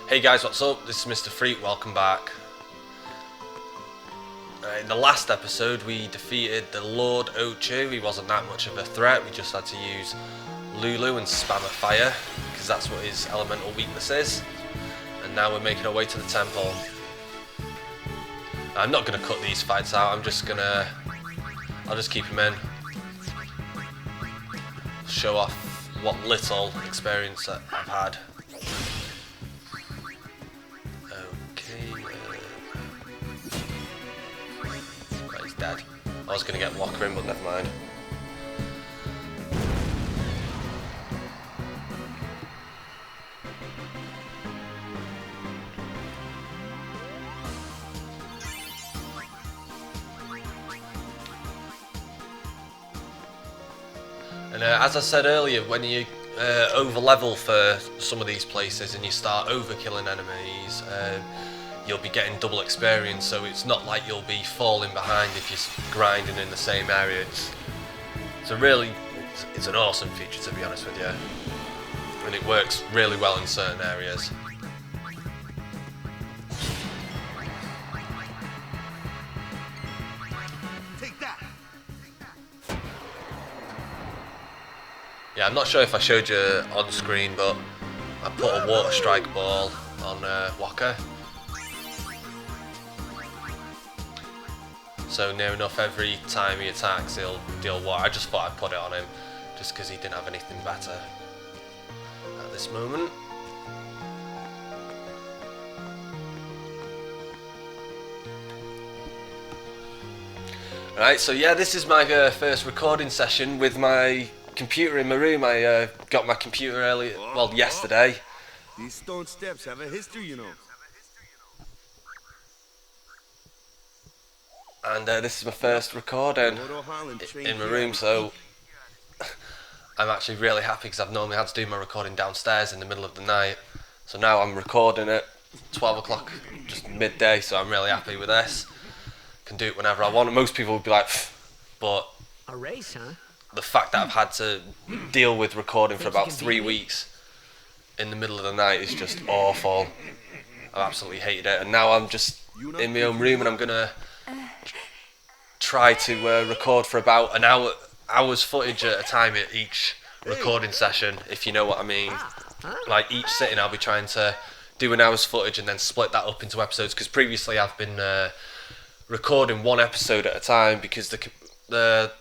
Hey guys, what's up? This is Mr. Freak, welcome back. In the last episode we defeated the Lord Ochu. He wasn't that much of a threat, we just had to use Lulu and spam a fire, because that's what his elemental weakness is. And now we're making our way to the temple. I'm not going to cut these fights out, I'll just keep him in. Show off what little experience that I've had. He's dead. I was going to get Walker in, but never mind. And as I said earlier, when you over level for some of these places and you start overkilling enemies, you'll be getting double experience, so it's not like you'll be falling behind if you're grinding in the same area. It's an awesome feature, to be honest with you, and it works really well in certain areas. Yeah, I'm not sure if I showed you on screen, but I put a water strike ball on Walker. So near enough every time he attacks he'll deal water. I just thought I'd put it on him just because he didn't have anything better at this moment. Right, so yeah, this is my first recording session with my computer in my room. I got my computer earlier, well, yesterday. These stone steps have a history, you know. And this is my first recording in my room, so I'm actually really happy because I've normally had to do my recording downstairs in the middle of the night. So now I'm recording at 12 o'clock, just midday, so I'm really happy with this. Can do it whenever I want. Most people would be like, pfft, but a race, huh? The fact that I've had to deal with recording for about 3 weeks in the middle of the night is just awful. I've absolutely hated it, and now I'm just in my own room and I'm gonna try to record for about an hour's footage at a time at each recording session, if you know what I mean. Like each sitting I'll be trying to do an hour's footage and then split that up into episodes, because previously I've been recording one episode at a time because the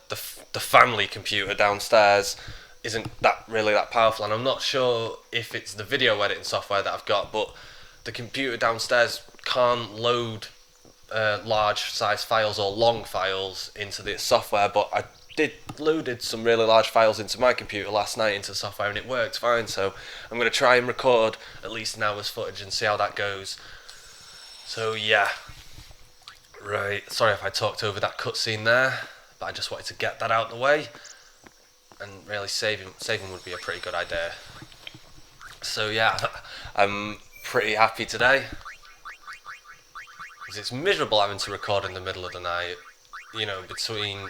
family computer downstairs isn't really that powerful, and I'm not sure if it's the video editing software that I've got, but the computer downstairs can't load large size files or long files into the software, but I loaded some really large files into my computer last night into the software and it worked fine, so I'm going to try and record at least an hour's footage and see how that goes. So yeah, right, sorry if I talked over that cutscene there, but I just wanted to get that out of the way, and really saving would be a pretty good idea. So yeah, I'm pretty happy today, because it's miserable having to record in the middle of the night, you know, between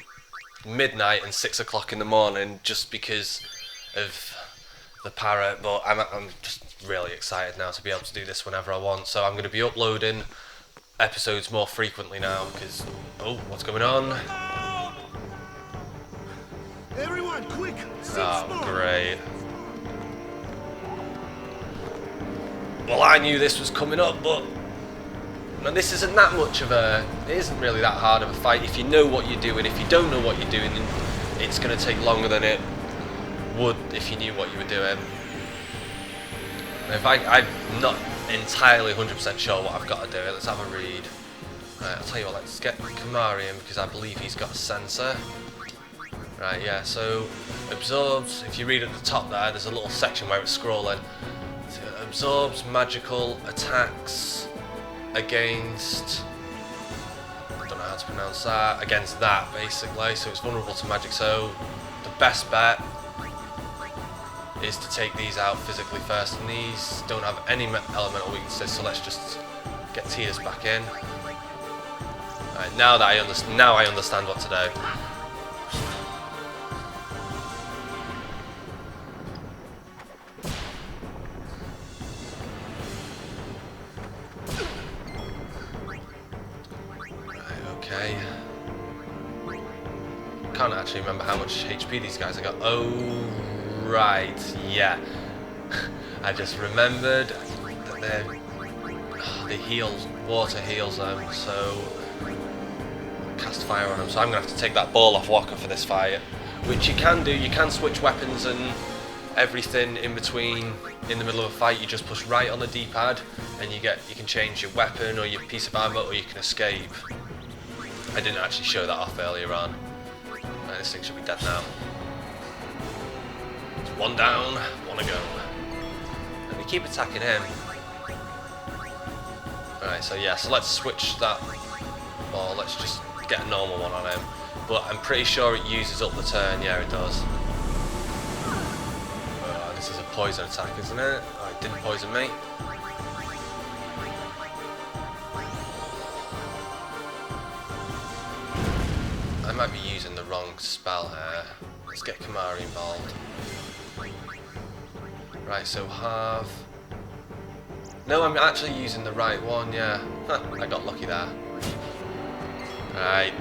midnight and 6 o'clock in the morning, just because of the parrot. But I'm just really excited now to be able to do this whenever I want, so I'm going to be uploading episodes more frequently now, because what's going on? Everyone, quick! Oh, great. Well, I knew this was coming up, but this isn't that much of it isn't really that hard of a fight if you know what you're doing. If you don't know what you're doing, then it's going to take longer than it would if you knew what you were doing. I'm not entirely 100% sure what I've got to do. Let's have a read. Right, I'll tell you what, let's get Kamari in, because I believe he's got a sensor. Right, yeah, so absorbs, if you read at the top there's a little section where it's scrolling. So absorbs magical attacks against, I don't know how to pronounce that, against that basically, so it's vulnerable to magic. So the best bet is to take these out physically first, and these don't have any elemental weaknesses, so let's just get Tia's back in. Right, now I understand what to do. okay. Can't actually remember how much HP these guys have got. Oh, right, yeah. I just remembered that they heal, water heals them, so cast fire on them. So I'm going to have to take that ball off Walker for this fight, which you can do. You can switch weapons and everything in between. In the middle of a fight, you just push right on the D-pad, and you can change your weapon or your piece of armor, or you can escape. I didn't actually show that off earlier on. Right, this thing should be dead now. It's one down, one to go. And we keep attacking him. Alright, so yeah, so let's switch that ball. Let's just get a normal one on him. But I'm pretty sure it uses up the turn. Yeah, it does. This is a poison attack, isn't it? Oh, it didn't poison me. I might be using the wrong spell here. Let's get Kamari involved. Right, so half. No, I'm actually using the right one, yeah. Huh, I got lucky there. Right,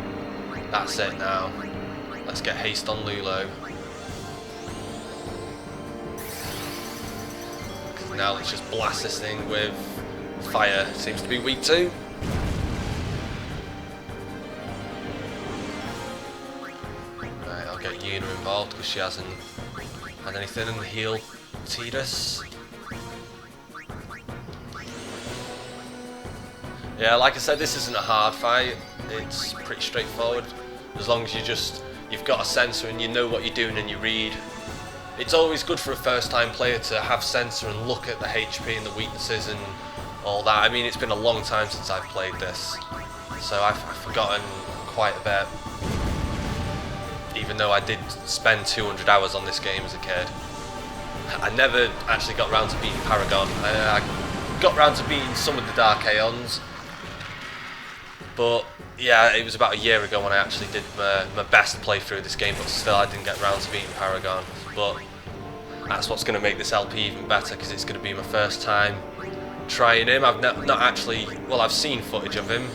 that's it now. Let's get haste on Lulu. Now let's just blast this thing with fire. Seems to be weak too. Right, I'll get Yuna involved because she hasn't had anything, and heal Tidus. Yeah, like I said, this isn't a hard fight. It's pretty straightforward. As long as you've got a sensor and you know what you're doing and you read. It's always good for a first-time player to have sensor and look at the HP and the weaknesses and all that. I mean, it's been a long time since I've played this, so I've forgotten quite a bit. Even though I did spend 200 hours on this game as a kid. I never actually got round to beating Paragon. I got round to beating some of the Dark Aeons, but yeah, it was about a year ago when I actually did my best playthrough of this game, but still I didn't get round to beating Paragon. But that's what's going to make this LP even better, because it's going to be my first time trying him. I've not actually, well, I've seen footage of him,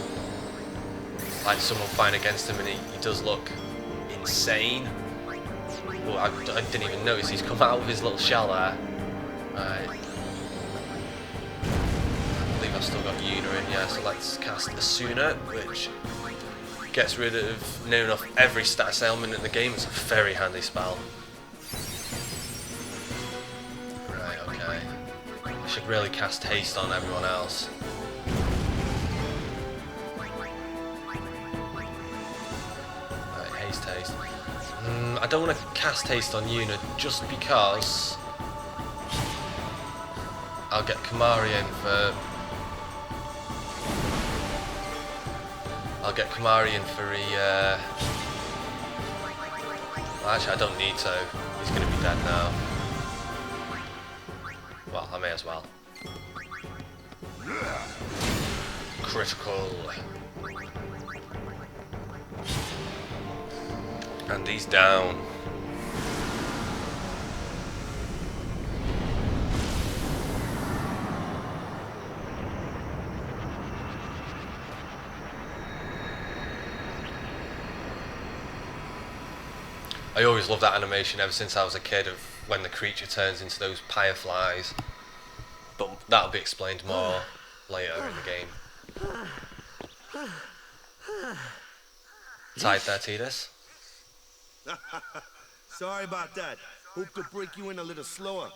like someone fighting against him, and he does look insane. But I didn't even notice he's come out with his little shell there. Right. I believe I've still got Yuna in, yeah, so let's cast Asuna, which gets rid of near enough every status ailment in the game. It's a very handy spell. Right, okay. I should really cast haste on everyone else. Right, haste. I don't want to cast haste on Yuna just because I'll get Kamari in for... well, actually, I don't need to. He's going to be dead now. Well, I may as well. Critical. And he's down. I always loved that animation ever since I was a kid, of when the creature turns into those fireflies. But that'll be explained more later in the game. Tight there, Tidus. Sorry about that. Hope to break you in a little slower.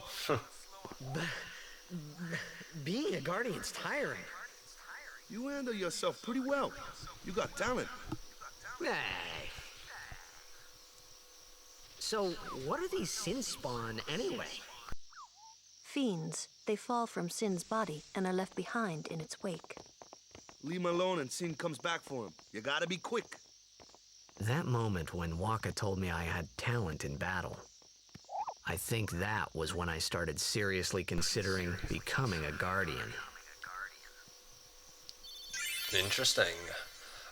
Being a guardian's tiring. You handle yourself pretty well. You got talent. Hey. So, what are these Sinspawn anyway? Fiends. They fall from Sin's body and are left behind in its wake. Leave him alone and Sin comes back for him. You gotta be quick. That moment when Waka told me I had talent in battle, I think that was when I started seriously considering becoming a guardian. Interesting.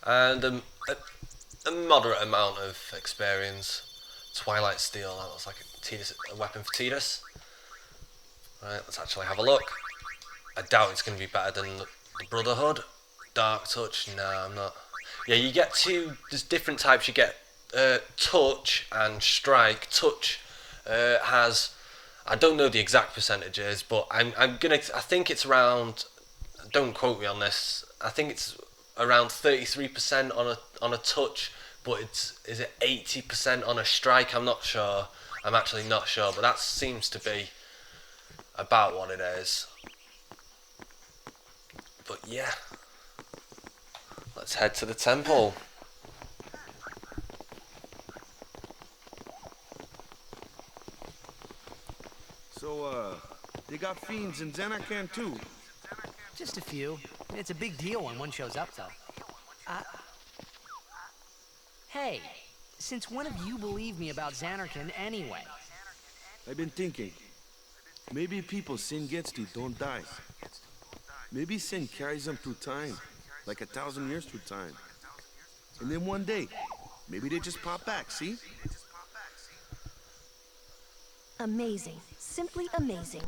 And a moderate amount of experience. Twilight Steel, that looks like a weapon for Tidus. Right, let's actually have a look. I doubt it's going to be better than the Brotherhood. Dark Touch, no, I'm not. Yeah, you get two. There's different types. You get touch and strike. Touch has, I don't know the exact percentages, but I think it's around. Don't quote me on this. I think it's around 33% on a touch, but is it 80% on a strike? I'm not sure. I'm actually not sure, but that seems to be about what it is. But yeah, let's head to the temple. So, they got fiends in Xanarkand too. Just a few. It's a big deal when one shows up, though. Hey, since when have you believed me about Xanarkand anyway? I've been thinking. Maybe people Sin gets to don't die. Maybe Sin carries them through time, like 1,000 years through time. And then one day, maybe they just pop back, see? Amazing. Simply amazing.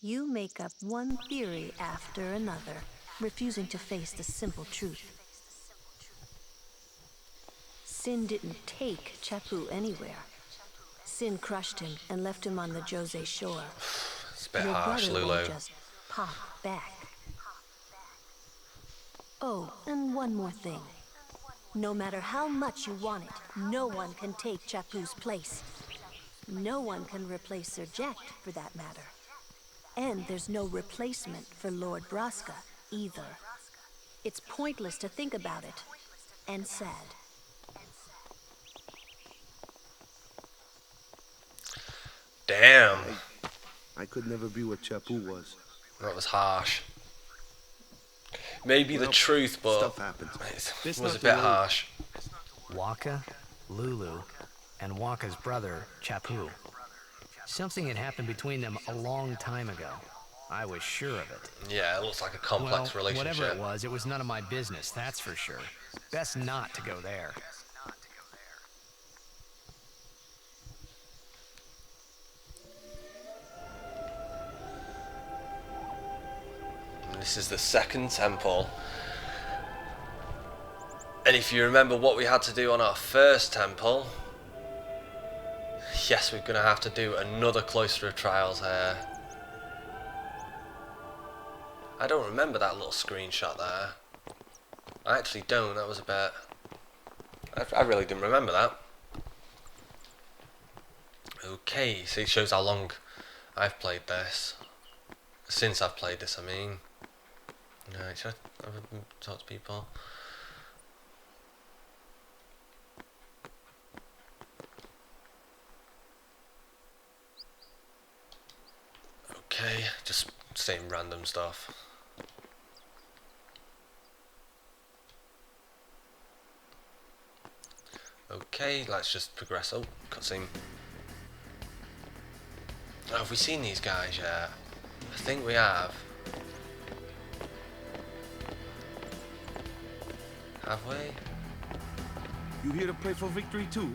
You make up one theory after another, refusing to face the simple truth. Sin didn't take Chappu anywhere. Sin crushed him and left him on the Jose shore. It's a bit Your harsh, brother Lulu. won't just pop back. Oh, and one more thing. No matter how much you want it, no one can take Chappu's place. No one can replace Sir Jack, for that matter. And there's no replacement for Lord Braska, either. It's pointless to think about it. And sad. Damn, I could never be what Chappu was. that was harsh. Maybe the Well, truth, but stuff happens. it This was a not bit the way. harsh. Waka, Lulu, and Waka's brother, Chappu. Something had happened between them a long time ago. I was sure of it. Yeah, it looks like a complex Well, relationship. whatever it was none of my business, that's for sure. Best not to go there. This is the second temple. And if you remember what we had to do on our first temple, yes, we're going to have to do another Cloister of Trials here. I don't remember that little screenshot there. I actually don't, that was a bit... I really didn't remember that. Okay, so it shows how long I've played this. Since I've played this, I mean. No, should I talk to people? Okay, just saying random stuff. Okay, let's just progress. Oh, cutscene. Oh, have we seen these guys yet? I think we have. Have we? You here to play for victory too?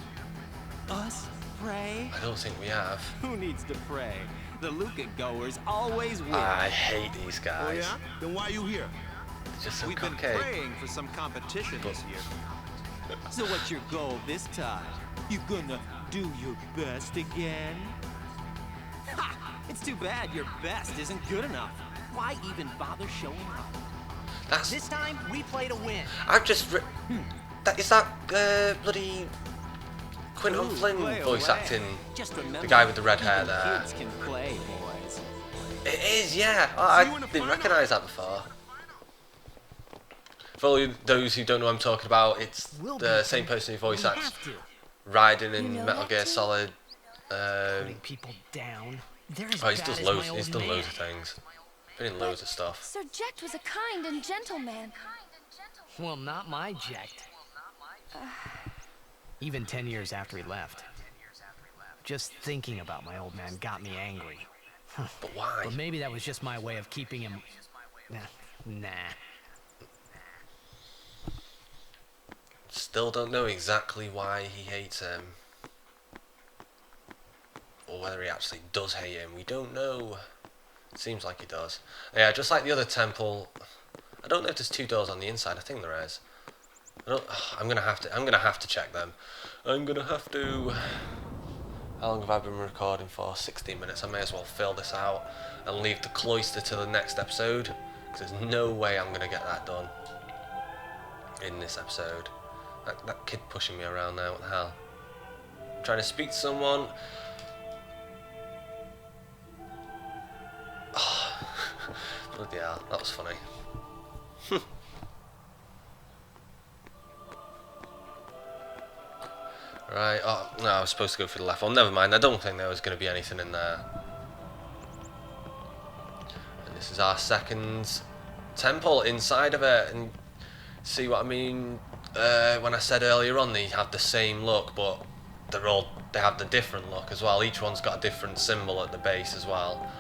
Us? Pray? I don't think we have. Who needs to pray? The Luca goers always win. I hate these Oh guys. yeah? Then why you here? They're just so We've been cocky. praying for some competition this year. So what's your goal this time? You gonna do your best again? Ha! It's too bad your best isn't good enough. Why even bother showing up? That's. This time, we play to win. I've just. Is that bloody Quinton Ooh, Flynn play voice away. acting? Just remember, The guy with the red hair even there. Kids can play, boys. It is, yeah. Oh, See you in I the didn't final. recognise that before. For all those who don't know what I'm talking about, it's We'll the beat same them. person who voice We acts have to. Raiden in You know Metal that Gear too? Solid. Putting people down. They're as Oh, he's bad does as loads. my He's old done man. loads of things. Been in loads of stuff. Sir Jekt was a kind and gentle man. Well, not my Jekt. Even 10 years after he left. Just thinking about my old man got me angry. But why? But maybe that was just my way of keeping him... Nah. Still don't know exactly why he hates him. Or whether he actually does hate him. We don't know. Seems like he does. Yeah, just like the other temple, I don't know if there's 2 doors on the inside. I think there is. I'm gonna have to check them. I'm gonna have to. How long have I been recording for? 16 minutes. I may as well fill this out and leave the cloister to the next episode, because there's no way I'm gonna get that done in this episode. That kid pushing me around now. What the hell? I'm trying to speak to someone. Oh, bloody hell, that was funny. Right, oh, no, I was supposed to go for the left one. Never mind, I don't think there was going to be anything in there. And this is our second temple inside of it. And see what I mean? When I said earlier on they have the same look, but they have the different look as well. Each one's got a different symbol at the base as well.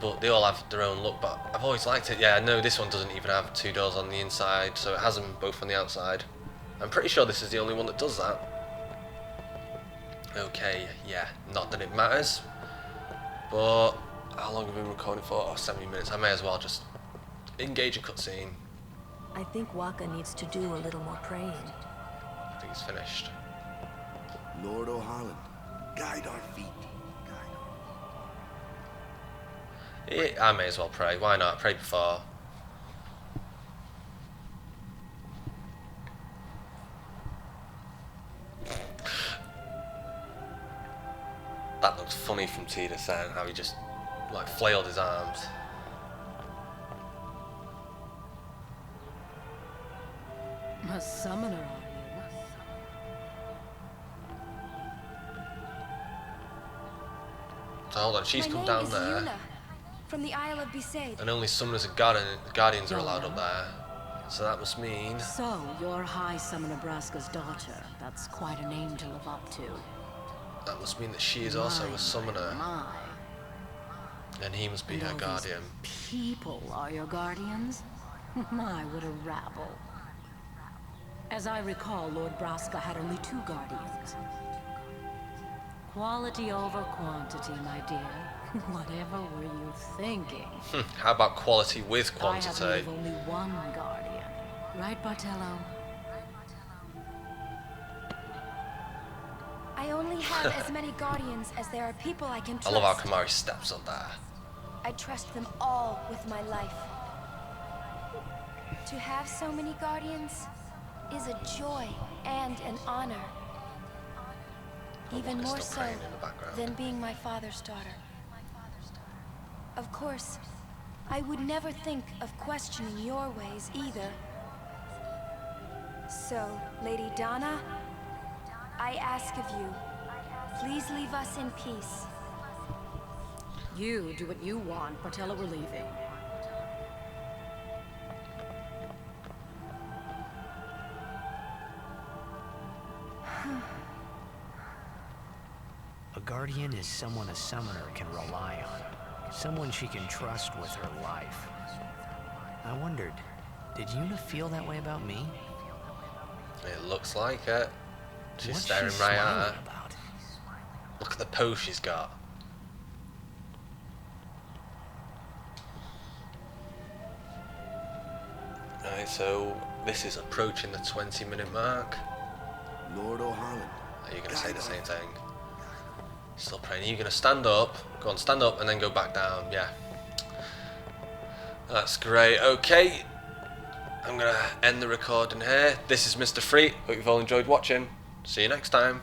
But they all have their own look, but I've always liked it. Yeah, no, this one doesn't even have 2 doors on the inside, so it has them both on the outside. I'm pretty sure this is the only one that does that. Okay, yeah, not that it matters, but how long have we been recording for? Oh, 70 minutes. I may as well just engage a cutscene. I think Waka needs to do a little more praying. I think it's finished. Lord O'Holland, guide our feet. I may as well pray. Why not? I prayed before. That looks funny from Tita saying how he just like flailed his arms. A summoner, are So hold on, she's come down there. Yuna, from the Isle of Besaid. And only summoners and guardians are allowed up there. So that must mean... you? So, you're High Summoner Braska's daughter. That's quite a name to live up to. That must mean that she is also a summoner. My. And he must be And her all guardian. these people are your guardians? My, what a rabble. As I recall, Lord Braska had only 2 guardians. Quality over quantity, my dear. Whatever were you thinking? How about quality with I quantity? have only 1 guardian. Right, Bartello? I only have as many guardians as there are people I can I trust. love how Kamari steps up there. I trust them all with my life. To have so many guardians is a joy and an honor. Even Walker's more still so praying in the background. than being my father's daughter. Of course, I would never think of questioning your ways either. So, Lady Donna, I ask of you, please leave us in peace. You do what you want, Bartello, we're leaving. A guardian is someone a summoner can rely on. Someone she can trust with her life. I wondered, did Yuna feel that way about me? It looks like it. She's What's staring she right at smiling her. about? Look at the pose she's got. Right, so this is approaching the 20-minute mark. Lord O'Holland. Are you going to say the same thing? Still praying. Are you going to stand up? Go on, stand up and then go back down. Yeah. That's great. Okay. I'm going to end the recording here. This is Mr. Free. Hope you've all enjoyed watching. See you next time.